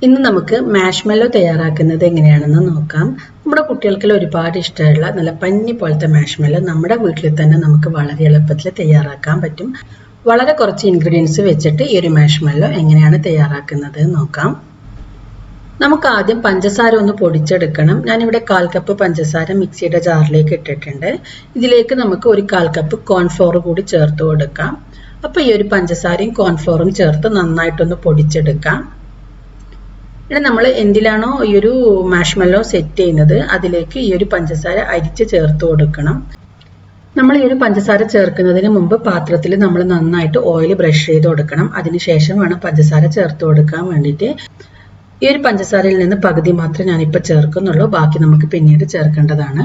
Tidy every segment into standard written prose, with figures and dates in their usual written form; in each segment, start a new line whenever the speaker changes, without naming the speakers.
ഇന്ന് നമുക്ക് മാഷ്മെല്ലോ തയ്യാറാക്കുന്നത് എങ്ങനെയാണെന്ന് നോക്കാം. നമ്മുടെ കുട്ടികൾക്ക് ഒരുപാട് ഇഷ്ടമുള്ള നല്ല പഞ്ഞി പോലത്തെ മാഷ്മെല്ലോ നമ്മുടെ വീട്ടിൽ തന്നെ നമുക്ക് വളരെ എളുപ്പത്തിൽ തയ്യാറാക്കാൻ പറ്റും. വളരെ കുറച്ച് ഇൻഗ്രീഡിയൻസ് വെച്ചിട്ട് ഈ ഒരു മാഷ്മെല്ലോ എങ്ങനെയാണ് തയ്യാറാക്കുന്നത് നോക്കാം. നമുക്ക് ആദ്യം പഞ്ചസാര ഒന്ന് പൊടിച്ചെടുക്കണം. ഞാനിവിടെ 1/4 കപ്പ് പഞ്ചസാര മിക്സിയുടെ ജാറിലേക്ക് ഇട്ടിട്ടുണ്ട്. ഇതിലേക്ക് നമുക്ക് ഒരു 1/4 കപ്പ് കോൺഫ്ലോർ കൂടി ചേർത്ത് കൊടുക്കാം. അപ്പോൾ ഈ ഒരു പഞ്ചസാരയും കോൺഫ്ലോറും ചേർത്ത് നന്നായിട്ടൊന്ന് പൊടിച്ചെടുക്കാം. ഇനി നമ്മൾ എന്തിലാണോ ഈ ഒരു മാഷ്മെല്ലോ സെറ്റ് ചെയ്യുന്നത് അതിലേക്ക് ഈ ഒരു പഞ്ചസാര അരിച്ച് ചേർത്ത് കൊടുക്കണം. നമ്മൾ ഈ ഒരു പഞ്ചസാര ചേർക്കുന്നതിന് മുമ്പ് പാത്രത്തിൽ നമ്മൾ നന്നായിട്ട് ഓയിൽ ബ്രഷ് ചെയ്ത് കൊടുക്കണം. അതിനുശേഷം വേണം പഞ്ചസാര ചേർത്ത് കൊടുക്കാൻ വേണ്ടിയിട്ട്. ഈ ഒരു പഞ്ചസാരയിൽ നിന്ന് പകുതി മാത്രമേ ഞാനിപ്പോൾ ചേർക്കുന്നുള്ളൂ, ബാക്കി നമുക്ക് പിന്നീട് ചേർക്കേണ്ടതാണ്.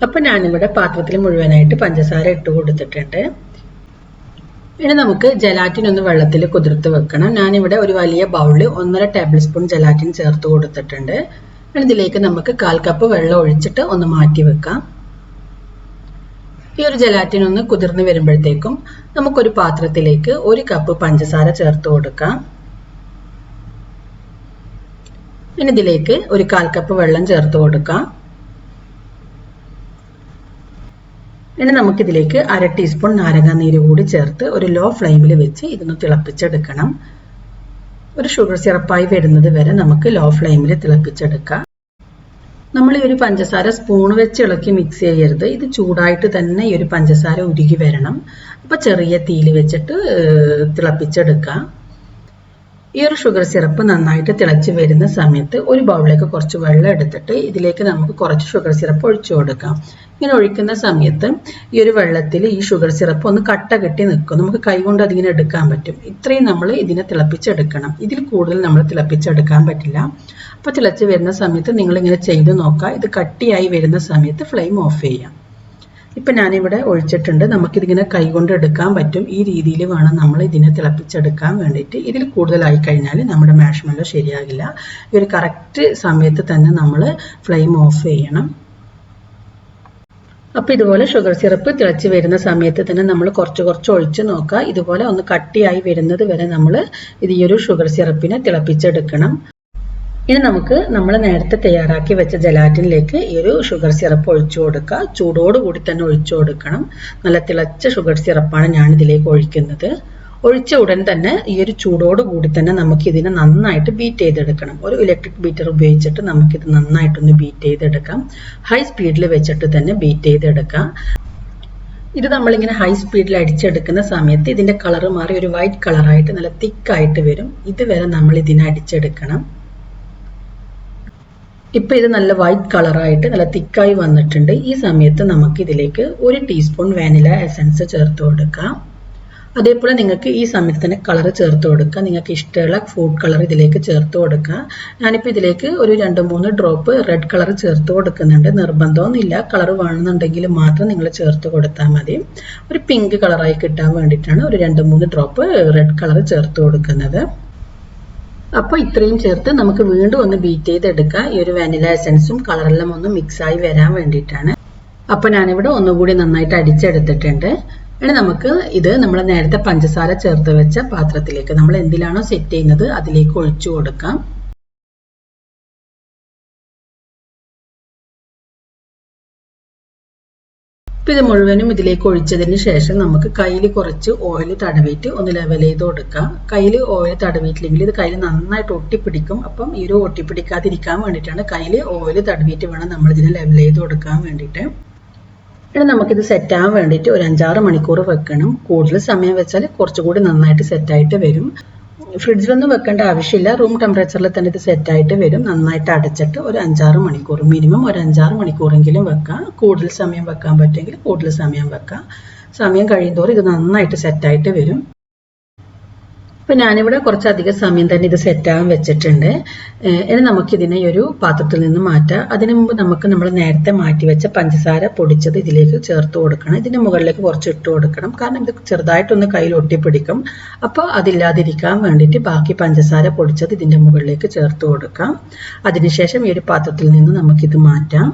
അപ്പോൾ ഞാനിവിടെ പാത്രത്തിൽ മുഴുവനായിട്ട് പഞ്ചസാര ഇട്ട് കൊടുത്തിട്ടുണ്ട്. ഇനി നമുക്ക് ജലാറ്റിൻ ഒന്ന് വെള്ളത്തിൽ കുതിർത്ത് വെക്കണം. ഞാനിവിടെ ഒരു വലിയ ബൗളിൽ 1.5 ടേബിൾ സ്പൂൺ ജലാറ്റിൻ ചേർത്ത് കൊടുത്തിട്ടുണ്ട്. ഇതിലേക്ക് നമുക്ക് 1/4 കപ്പ് വെള്ളം ഒഴിച്ചിട്ട് ഒന്ന് മാറ്റി വെക്കാം. ഈ ഒരു ജലാറ്റിൻ ഒന്ന് കുതിർന്ന് വരുമ്പോഴത്തേക്കും നമുക്കൊരു പാത്രത്തിലേക്ക് 1 കപ്പ് പഞ്ചസാര ചേർത്ത് കൊടുക്കാം. ഇനി ഇതിലേക്ക് ഒരു 1/4 കപ്പ് വെള്ളം ചേർത്ത് കൊടുക്കാം. ഇനി നമുക്കിതിലേക്ക് 1/2 ടീസ്പൂൺ നാരങ്ങാനീര് കൂടി ചേർത്ത് ഒരു ലോ ഫ്ലെയിമിൽ വെച്ച് ഇതൊന്ന് തിളപ്പിച്ചെടുക്കണം. ഒരു ഷുഗർ സിറപ്പായി വരുന്നത് വരെ നമുക്ക് ലോ ഫ്ലെയിമിൽ തിളപ്പിച്ചെടുക്കാം. നമ്മൾ ഈ ഒരു പഞ്ചസാര സ്പൂൺ വെച്ച് ഇളക്കി മിക്സ് ചെയ്യരുത്. ഇത് ചൂടായിട്ട് തന്നെ ഈ ഒരു പഞ്ചസാര ഉരുകി വരണം. അപ്പോൾ ചെറിയ തീയിൽ വെച്ചിട്ട് തിളപ്പിച്ചെടുക്കാം. ഈ ഒരു ഷുഗർ സിറപ്പ് നന്നായിട്ട് തിളച്ച് വരുന്ന സമയത്ത് ഒരു ബൗളിലേക്ക് കുറച്ച് വെള്ളം എടുത്തിട്ട് ഇതിലേക്ക് നമുക്ക് കുറച്ച് ഷുഗർ സിറപ്പ് ഒഴിച്ചു കൊടുക്കാം. ഇങ്ങനെ ഒഴിക്കുന്ന സമയത്ത് ഈ ഒരു വെള്ളത്തിൽ ഈ ഷുഗർ സിറപ്പ് ഒന്ന് കട്ട കെട്ടി നിൽക്കും. നമുക്ക് കൈകൊണ്ട് അതിങ്ങനെ എടുക്കാൻ പറ്റും. ഇത്രയും നമ്മൾ ഇതിനെ തിളപ്പിച്ചെടുക്കണം. ഇതിൽ കൂടുതൽ നമ്മൾ തിളപ്പിച്ചെടുക്കാൻ പറ്റില്ല. അപ്പോൾ തിളച്ച് വരുന്ന സമയത്ത് നിങ്ങളിങ്ങനെ ചെയ്ത് നോക്കുക. ഇത് കട്ടിയായി വരുന്ന സമയത്ത് ഫ്ലെയിം ഓഫ് ചെയ്യാം. ഇപ്പം ഞാനിവിടെ ഒഴിച്ചിട്ടുണ്ട്. നമുക്കിതിങ്ങനെ കൈകൊണ്ട് എടുക്കാൻ പറ്റും. ഈ രീതിയിൽ വേണം നമ്മൾ ഇതിനെ തിളപ്പിച്ചെടുക്കാൻ വേണ്ടിയിട്ട്. ഇതിൽ കൂടുതലായി കഴിഞ്ഞാൽ നമ്മുടെ മാഷ്മെല്ലോ ശരിയാകില്ല. ഈ ഒരു കറക്റ്റ് സമയത്ത് തന്നെ നമ്മൾ ഫ്ലെയിം ഓഫ് ചെയ്യണം. അപ്പോൾ ഇതുപോലെ ഷുഗർ സിറപ്പ് തിളച്ച് വരുന്ന സമയത്ത് തന്നെ നമ്മൾ കുറച്ച് കുറച്ച് ഒഴിച്ച് നോക്കുക. ഇതുപോലെ ഒന്ന് കട്ടിയായി വരുന്നത് വരെ നമ്മൾ ഈ ഒരു ഷുഗർ സിറപ്പിനെ തിളപ്പിച്ചെടുക്കണം. ഇനി നമുക്ക് നമ്മൾ നേരത്തെ തയ്യാറാക്കി വെച്ച ജലാറ്റിനിലേക്ക് ഈ ഒരു ഷുഗർ സിറപ്പ് ഒഴിച്ചു കൊടുക്കുക. ചൂടോടുകൂടി തന്നെ ഒഴിച്ചു കൊടുക്കണം. നല്ല തിളച്ച ഷുഗർ സിറപ്പാണ് ഞാൻ ഇതിലേക്ക് ഒഴിക്കുന്നത്. ഒഴിച്ച ഉടൻ തന്നെ ഈ ഒരു ചൂടോടുകൂടി തന്നെ നമുക്ക് ഇതിനെ നന്നായിട്ട് ബീറ്റ് ചെയ്തെടുക്കണം. ഒരു ഇലക്ട്രിക് ബീറ്റർ ഉപയോഗിച്ചിട്ട് നമുക്കിത് നന്നായിട്ടൊന്ന് ബീറ്റ് ചെയ്തെടുക്കാം. ഹൈ സ്പീഡിൽ വെച്ചിട്ട് തന്നെ ബീറ്റ് ചെയ്തെടുക്കാം. ഇത് നമ്മളിങ്ങനെ ഹൈ സ്പീഡിൽ അടിച്ചെടുക്കുന്ന സമയത്ത് ഇതിൻ്റെ കളറ് മാറി ഒരു വൈറ്റ് കളറായിട്ട് നല്ല തിക്കായിട്ട് വരും. ഇതുവരെ നമ്മൾ ഇതിനെ അടിച്ചെടുക്കണം. ഇപ്പം ഇത് നല്ല വൈറ്റ് കളറായിട്ട് നല്ല തിക്കായി വന്നിട്ടുണ്ട്. ഈ സമയത്ത് നമുക്ക് ഇതിലേക്ക് 1 ടീസ്പൂൺ വാനില എസൻസ് ചേർത്ത് കൊടുക്കാം. അതേപോലെ നിങ്ങൾക്ക് ഈ സമയത്ത് തന്നെ കളർ ചേർത്ത് കൊടുക്കുക. നിങ്ങൾക്ക് ഇഷ്ടമുള്ള ഫുഡ് കളർ ഇതിലേക്ക് ചേർത്ത് കൊടുക്കുക. ഞാനിപ്പോൾ ഇതിലേക്ക് ഒരു 2-3 ഡ്രോപ്പ് റെഡ് കളർ ചേർത്ത് കൊടുക്കുന്നുണ്ട്. നിർബന്ധമൊന്നുമില്ല. കളർ വേണമെന്നുണ്ടെങ്കിൽ മാത്രം നിങ്ങൾ ചേർത്ത് കൊടുത്താൽ മതി. ഒരു പിങ്ക് കളറായി കിട്ടാൻ വേണ്ടിയിട്ടാണ് ഒരു 2-3 ഡ്രോപ്പ് റെഡ് കളർ ചേർത്ത് കൊടുക്കുന്നത്. അപ്പോൾ ഇത്രയും ചേർത്ത് നമുക്ക് വീണ്ടും ഒന്ന് ബീറ്റ് ചെയ്തെടുക്കാം. ഈ ഒരു വാനില എസൻസും കളറെല്ലാം ഒന്ന് മിക്സായി വരാൻ വേണ്ടിയിട്ടാണ്. അപ്പോൾ ഞാനിവിടെ ഒന്നുകൂടി നന്നായിട്ട് അടിച്ചെടുത്തിട്ടുണ്ട്. ഇനി നമുക്ക് ഇത് നമ്മൾ നേരത്തെ പഞ്ചസാര ചേർത്ത് വെച്ച പാത്രത്തിലേക്ക് നമ്മൾ എന്തിലാണോ സെറ്റ് ചെയ്യുന്നത് അതിലേക്ക് ഒഴിച്ചു കൊടുക്കാം. ഇത് മുഴുവനും ഇതിലേക്ക് ഒഴിച്ചതിന് ശേഷം നമുക്ക് കയ്യിൽ കുറച്ച് ഓയിൽ തടവിയിട്ട് ഒന്ന് ലെവൽ ചെയ്ത് കൊടുക്കാം. കയ്യിൽ ഓയിൽ തടവിയിട്ടില്ലെങ്കിൽ ഇത് കയ്യിൽ നന്നായിട്ട് ഒട്ടിപ്പിടിക്കും. അപ്പം ഈ ഒരു ഒട്ടിപ്പിടിക്കാതിരിക്കാൻ വേണ്ടിയിട്ടാണ് കയ്യിൽ ഓയിൽ തടവിയിട്ട് വേണം നമ്മൾ ഇതിനെ ലെവൽ ചെയ്ത് കൊടുക്കാൻ വേണ്ടിയിട്ട്. ഇനി നമുക്കിത് സെറ്റാകാൻ വേണ്ടിയിട്ട് ഒരു 5-6 മണിക്കൂർ വെക്കണം. കൂടുതൽ സമയം വെച്ചാൽ കുറച്ചുകൂടി നന്നായിട്ട് സെറ്റായിട്ട് വരും. ഫ്രിഡ്ജിലൊന്നും വെക്കേണ്ട ആവശ്യമില്ല. റൂം ടെമ്പറേച്ചറിൽ തന്നെ ഇത് സെറ്റായിട്ട് വരും. നന്നായിട്ട് അടച്ചിട്ട് ഒരു 5-6 മണിക്കൂർ, മിനിമം ഒരു 5-6 മണിക്കൂറെങ്കിലും വെക്കാം. കൂടുതൽ സമയം വെക്കാൻ പറ്റുമെങ്കിൽ കൂടുതൽ സമയം വെക്കാം. സമയം കഴിയുന്തോറും ഇത് നന്നായിട്ട് സെറ്റായിട്ട് വരും. അപ്പോൾ ഞാനിവിടെ കുറച്ചധികം സമയം തന്നെ ഇത് സെറ്റാകാൻ വെച്ചിട്ടുണ്ട്. ഇനി നമുക്കിതിനെ ഒരു പാത്രത്തിൽ നിന്ന് മാറ്റാം. അതിനു മുമ്പ് നമുക്ക് നമ്മൾ നേരത്തെ മാറ്റി വെച്ച പഞ്ചസാര പൊടിച്ചത് ഇതിലേക്ക് ചേർത്ത് കൊടുക്കണം. ഇതിൻ്റെ മുകളിലേക്ക് കുറച്ച് ഇട്ട് കൊടുക്കണം. കാരണം ഇത് ചെറുതായിട്ടൊന്ന് കയ്യിൽ ഒട്ടിപ്പിടിക്കും. അപ്പോൾ അതില്ലാതിരിക്കാൻ വേണ്ടിയിട്ട് ബാക്കി പഞ്ചസാര പൊടിച്ചത് ഇതിൻ്റെ മുകളിലേക്ക് ചേർത്ത് കൊടുക്കാം. അതിനുശേഷം ഈ ഒരു പാത്രത്തിൽ നിന്ന് നമുക്കിത് മാറ്റാം.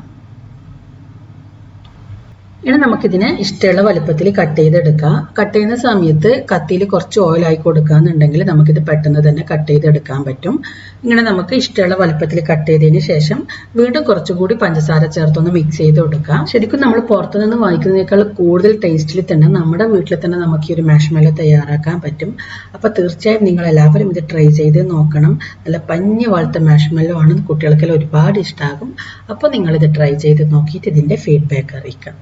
ഇനി നമുക്കിതിനെ ഇഷ്ടമുള്ള വലുപ്പത്തിൽ കട്ട് ചെയ്തെടുക്കാം. കട്ട് ചെയ്യുന്ന സമയത്ത് കത്തിയിൽ കുറച്ച് ഓയിൽ ആയി കൊടുക്കുകയെന്നുണ്ടെങ്കിൽ നമുക്കിത് പെട്ടെന്ന് തന്നെ കട്ട് ചെയ്തെടുക്കാൻ പറ്റും. ഇങ്ങനെ നമുക്ക് ഇഷ്ടമുള്ള വലുപ്പത്തിൽ കട്ട് ചെയ്തതിന് ശേഷം വീണ്ടും കുറച്ചുകൂടി പഞ്ചസാര ചേർത്തൊന്ന് മിക്സ് ചെയ്ത് കൊടുക്കാം. ശരിക്കും നമ്മൾ പുറത്തുനിന്ന് വാങ്ങിക്കുന്നതിനേക്കാൾ കൂടുതൽ ടേസ്റ്റിൽ തന്നെ നമ്മുടെ വീട്ടിൽ തന്നെ നമുക്ക് ഈ ഒരു മാഷ്മെല്ലോ തയ്യാറാക്കാൻ പറ്റും. അപ്പോൾ തീർച്ചയായും നിങ്ങൾ എല്ലാവരും ഇത് ട്രൈ ചെയ്ത് നോക്കണം. നല്ല പഞ്ഞി പോലത്തെ മാഷ്മെല്ലോ ആണ്, കുട്ടികൾക്കെല്ലാം ഒരുപാട് ഇഷ്ടമാകും. അപ്പോൾ നിങ്ങളിത് ട്രൈ ചെയ്ത് നോക്കിയിട്ട് ഇതിൻ്റെ ഫീഡ്ബാക്ക് അറിയിക്കാം.